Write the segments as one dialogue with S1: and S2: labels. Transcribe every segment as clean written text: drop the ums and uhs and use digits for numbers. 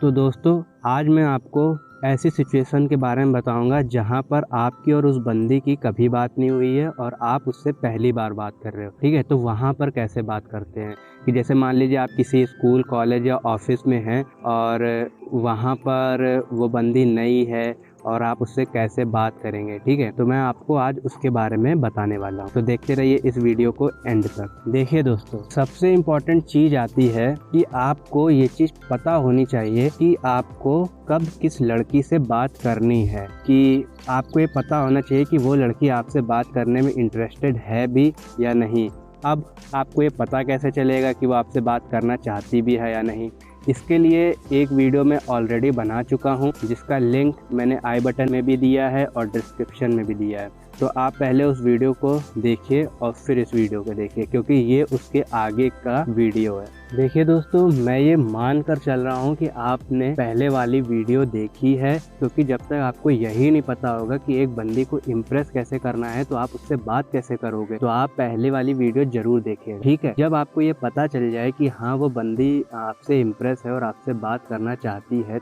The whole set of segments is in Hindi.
S1: तो दोस्तों आज मैं आपको ऐसी सिचुएशन के बारे में बताऊंगा जहां पर आपकी और उस बंदी की कभी बात नहीं हुई है और आप उससे पहली बार बात कर रहे हो। ठीक है, तो वहां पर कैसे बात करते हैं कि जैसे मान लीजिए आप किसी स्कूल कॉलेज या ऑफिस में हैं और वहां पर वो बंदी नई है और आप उससे कैसे बात करेंगे। ठीक है, तो मैं आपको आज उसके बारे में बताने वाला हूँ, तो देखते रहिए इस वीडियो को एंड तक। देखिए दोस्तों, सबसे इम्पोर्टेंट चीज आती है कि आपको ये चीज पता होनी चाहिए कि आपको कब किस लड़की से बात करनी है, कि आपको ये पता होना चाहिए कि वो लड़की आपसे बात करने में इंटरेस्टेड है भी या नहीं। अब आपको ये पता कैसे चलेगा कि वो आपसे बात करना चाहती भी है या नहीं। इसके लिए एक वीडियो मैं ऑलरेडी बना चुका हूँ जिसका लिंक मैंने आई बटन में भी दिया है और डिस्क्रिप्शन में भी दिया है, तो आप पहले उस वीडियो को देखिए और फिर इस वीडियो को देखिए क्योंकि ये उसके आगे का वीडियो है। देखिए दोस्तों, मैं ये मान कर चल रहा हूँ कि आपने पहले वाली वीडियो देखी है, क्योंकि जब तक आपको यही नहीं पता होगा कि एक बंदी को इम्प्रेस कैसे करना है तो आप उससे बात कैसे करोगे, तो आप पहले वाली वीडियो जरूर देखिए। ठीक है, जब आपको ये पता चल जाए कि हाँ वो बंदी आपसे इम्प्रेस है और आपसे बात करना चाहती है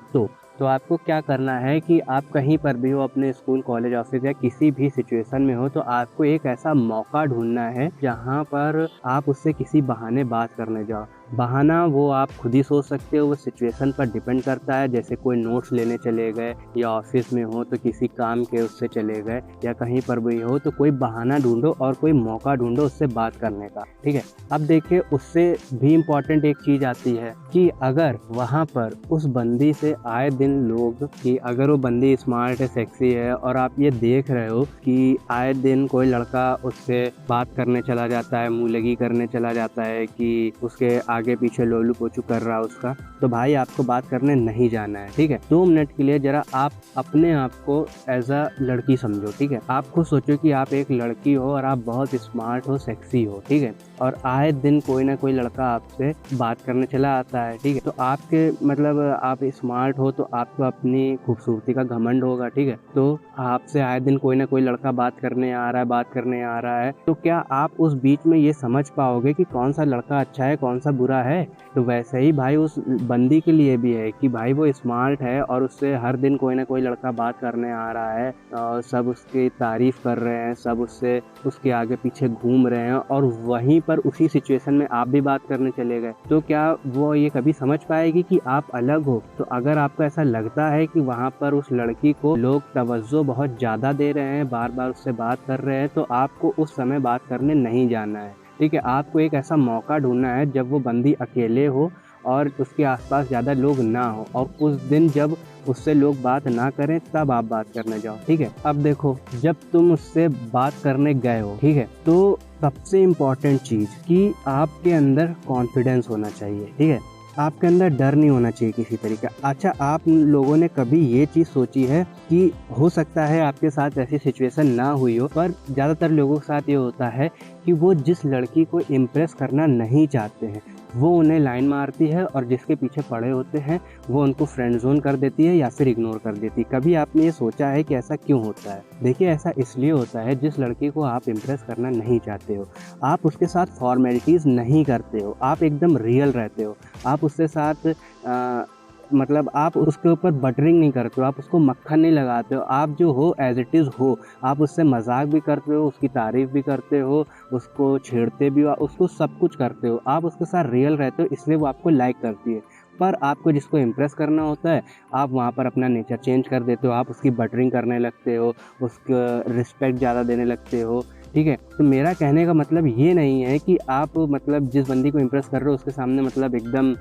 S1: तो आपको क्या करना है कि आप कहीं पर भी हो, अपने स्कूल कॉलेज ऑफिस या किसी भी सिचुएशन में हो, तो आपको एक ऐसा मौका ढूंढना है जहां पर आप उससे किसी बहाने बात करने जाओ। बहाना वो आप खुद ही सोच सकते हो, वो सिचुएशन पर डिपेंड करता है। जैसे कोई नोट्स लेने चले गए या ऑफिस में हो तो किसी काम के उससे चले गए या कहीं पर भी हो, तो कोई बहाना ढूंढो और कोई मौका ढूंढो उससे बात करने का। ठीक है, अब देखिए उससे भी इम्पोर्टेंट एक चीज आती है कि अगर वहाँ पर उस बंदी से आए दिन लोग, कि अगर वो बंदी स्मार्ट है, सेक्सी है और आप ये देख रहे हो कि आए दिन कोई लड़का उससे बात करने चला जाता है, मुँह लगी करने चला जाता है, कि उसके आगे पीछे लोलू पोचू कर रहा है उसका, तो भाई आपको बात करने नहीं जाना है। ठीक है, 2 मिनट के लिए जरा आप अपने आप को एज अ लड़की समझो। ठीक है, आप खुद सोचो कि आप एक लड़की हो और आप बहुत स्मार्ट हो, सेक्सी हो। ठीक है, और आए दिन कोई ना कोई लड़का आपसे बात करने चला आता है। ठीक है, तो आपके मतलब आप स्मार्ट हो तो आपको अपनी खूबसूरती का घमंड होगा। ठीक है, तो आपसे आए दिन कोई ना कोई लड़का बात करने आ रहा है, तो क्या आप उस बीच में ये समझ पाओगे कि कौन सा लड़का अच्छा है, कौन सा बुरा है? तो वैसे ही भाई उस बंदी के लिए भी है कि भाई वो स्मार्ट है और उससे हर दिन कोई ना कोई लड़का बात करने आ रहा है और सब उसकी तारीफ कर रहे हैं, सब उससे उसके आगे पीछे घूम रहे हैं, और वहीं पर उसी सिचुएशन में आप भी बात करने चले गए, तो क्या वो ये कभी समझ पाएगी कि आप अलग हो? तो अगर आपको ऐसा लगता है कि वहाँ पर उस लड़की को लोग तवज्जो बहुत ज़्यादा दे रहे हैं, बार बार उससे बात कर रहे हैं, तो आपको उस समय बात करने नहीं जाना है। ठीक है, आपको एक ऐसा मौका ढूंढना है जब वो बंदी अकेले हो और उसके आसपास ज़्यादा लोग ना हो, और उस दिन जब उससे लोग बात ना करें तब आप बात करने जाओ। ठीक है, अब देखो, जब तुम उससे बात करने गए हो, ठीक है, तो सबसे इम्पोर्टेंट चीज़ कि आपके अंदर कॉन्फिडेंस होना चाहिए। ठीक है, आपके अंदर डर नहीं होना चाहिए किसी तरीके। अच्छा, आप लोगों ने कभी ये चीज़ सोची है कि हो सकता है आपके साथ ऐसी सिचुएशन ना हुई हो, पर ज़्यादातर लोगों के साथ ये होता है कि वो जिस लड़की को इम्प्रेस करना नहीं चाहते हैं वो उन्हें लाइन मारती है और जिसके पीछे पड़े होते हैं वो उनको फ्रेंड जोन कर देती है या फिर इग्नोर कर देती है। कभी आपने ये सोचा है कि ऐसा क्यों होता है? देखिए, ऐसा इसलिए होता है, जिस लड़की को आप इम्प्रेस करना नहीं चाहते हो आप उसके साथ फॉर्मेलिटीज़ नहीं करते हो, आप एकदम रियल रहते हो, आप उसके साथ मतलब आप उसके ऊपर बटरिंग नहीं करते हो, आप उसको मक्खन नहीं लगाते हो, आप जो हो एज इट इज़ हो। आप उससे मजाक भी करते हो, उसकी तारीफ भी करते हो, उसको छेड़ते भी हो, उसको सब कुछ करते हो, आप उसके साथ रियल रहते हो, इसलिए वो आपको लाइक करती है। पर आपको जिसको इम्प्रेस करना होता है आप वहाँ पर अपना नेचर चेंज कर देते हो, आप उसकी बटरिंग करने लगते हो, उसको रिस्पेक्ट ज़्यादा देने लगते हो। ठीक है, तो मेरा कहने का मतलब ये नहीं है कि आप मतलब जिस बंदी को इम्प्रेस कर रहे हो उसके सामने मतलब एकदम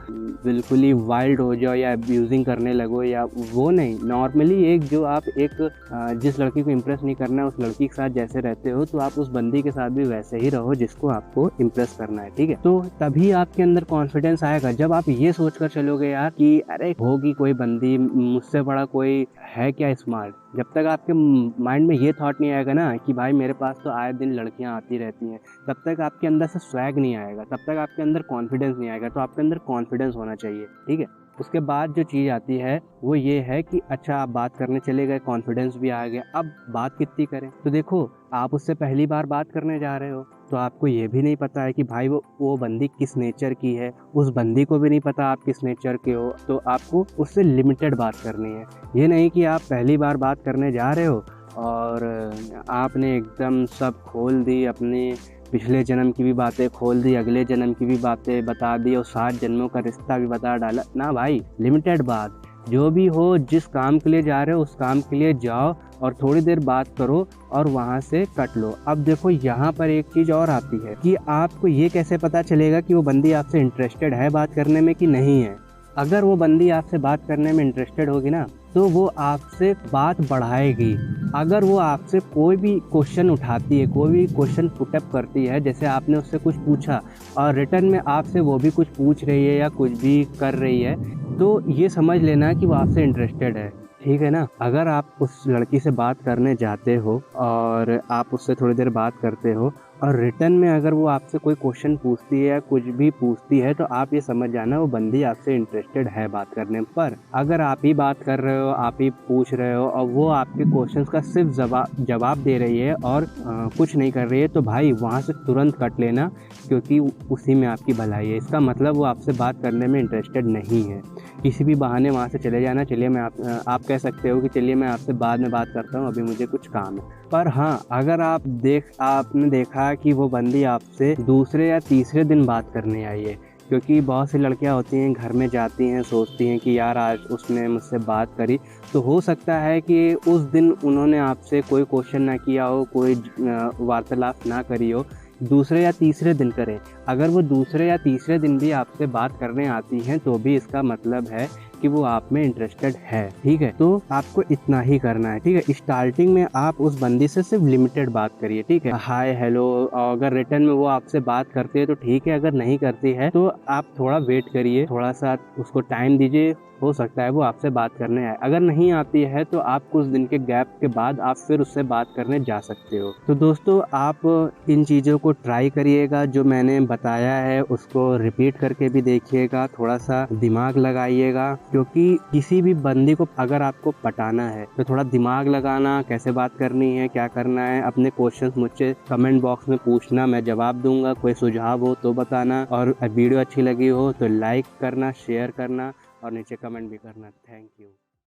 S1: बिल्कुल ही वाइल्ड हो जाओ या अब्यूजिंग करने लगो, या वो नहीं। नॉर्मली एक जो आप एक जिस लड़की को इम्प्रेस नहीं करना है उस लड़की के साथ जैसे रहते हो, तो आप उस बंदी के साथ भी वैसे ही रहो जिसको आपको इम्प्रेस करना है। ठीक है, तो तभी आपके अंदर कॉन्फिडेंस आएगा जब आप ये सोच कर चलोगे यार कि अरे होगी कोई बंदी, मुझसे बड़ा कोई है क्या स्मार्ट। जब तक आपके माइंड में ये थॉट नहीं आएगा ना कि भाई मेरे पास तो आए दिन लड़कियां आती रहती हैं, तब तक आपके अंदर से स्वैग नहीं आएगा, तब तक आपके अंदर कॉन्फिडेंस नहीं आएगा। तो आपके अंदर कॉन्फिडेंस होना चाहिए। ठीक है, उसके बाद जो चीज़ आती है वो ये है कि अच्छा आप बात करने चले गए, कॉन्फिडेंस भी आ गया, अब बात कितनी करें? तो देखो, आप उससे पहली बार बात करने जा रहे हो, तो आपको ये भी नहीं पता है कि भाई वो बंदी किस नेचर की है, उस बंदी को भी नहीं पता आप किस नेचर के हो, तो आपको उससे लिमिटेड बात करनी है। ये नहीं कि आप पहली बार बात करने जा रहे हो और आपने एकदम सब खोल दी, अपने पिछले जन्म की भी बातें खोल दी, अगले जन्म की भी बातें बता दी और 7 जन्मों का रिश्ता भी बता डाला। ना भाई, लिमिटेड बात। जो भी हो, जिस काम के लिए जा रहे हो उस काम के लिए जाओ और थोड़ी देर बात करो और वहाँ से कट लो। अब देखो यहाँ पर एक चीज़ और आती है कि आपको ये कैसे पता चलेगा कि वो बंदी आपसे इंटरेस्टेड है बात करने में कि नहीं है। अगर वो बंदी आपसे बात करने में इंटरेस्टेड होगी ना, तो वो आपसे बात बढ़ाएगी। अगर वो आपसे कोई भी क्वेश्चन उठाती है, कोई भी क्वेश्चन पुटअप करती है, जैसे आपने उससे कुछ पूछा और रिटर्न में आपसे वो भी कुछ पूछ रही है या कुछ भी कर रही है, तो ये समझ लेना कि वो आपसे इंटरेस्टेड है, ठीक है ना। अगर आप उस लड़की से बात करने जाते हो और आप उससे थोड़ी देर बात करते हो और रिटर्न में अगर वो आपसे कोई क्वेश्चन पूछती है या कुछ भी पूछती है, तो आप ये समझ जाना वो बंदी आपसे इंटरेस्टेड है बात करने पर। अगर आप ही बात कर रहे हो, आप ही पूछ रहे हो और वो आपके क्वेश्चंस का सिर्फ जवाब दे रही है और कुछ नहीं कर रही है, तो भाई वहाँ से तुरंत कट लेना, क्योंकि उसी में आपकी भलाई है। इसका मतलब वो आपसे बात करने में इंटरेस्टेड नहीं है। किसी भी बहाने वहाँ से चले जाना, चलिए मैं आप कह सकते हो कि चलिए मैं आपसे बाद में बात करता हूँ, अभी मुझे कुछ काम है। पर हाँ, अगर आपने देखा कि वो बंदी आपसे दूसरे या तीसरे दिन बात करने आई है, क्योंकि बहुत सी लड़कियां होती हैं घर में जाती हैं, सोचती हैं कि यार आज उसने मुझसे बात करी, तो हो सकता है कि उस दिन उन्होंने आपसे कोई क्वेश्चन ना किया हो, कोई वार्तालाप ना करी हो, दूसरे या तीसरे दिन करें। अगर वो दूसरे या तीसरे दिन भी आपसे बात करने आती हैं, तो भी इसका मतलब है कि वो आप में इंटरेस्टेड है, ठीक है। तो आपको इतना ही करना है, ठीक है। स्टार्टिंग में आप उस बंदी से सिर्फ लिमिटेड बात करिए, ठीक है, हाय हेलो। अगर रिटर्न में वो आपसे बात करती है तो ठीक है, अगर नहीं करती है तो आप थोड़ा वेट करिए, थोड़ा सा उसको टाइम दीजिए, हो सकता है वो आपसे बात करने आए। अगर नहीं आती है तो आप कुछ दिन के गैप के बाद आप फिर उससे बात करने जा सकते हो। तो दोस्तों, आप इन चीज़ों को ट्राई करिएगा, जो मैंने बताया है उसको रिपीट करके भी देखिएगा, थोड़ा सा दिमाग लगाइएगा, क्योंकि किसी भी बंदी को अगर आपको पटाना है तो थोड़ा दिमाग लगाना, कैसे बात करनी है, क्या करना है। अपने क्वेश्चंस मुझसे कमेंट बॉक्स में पूछना, मैं जवाब दूंगा। कोई सुझाव हो तो बताना, और वीडियो अच्छी लगी हो तो लाइक करना, शेयर करना और नीचे कमेंट भी करना। Thank you.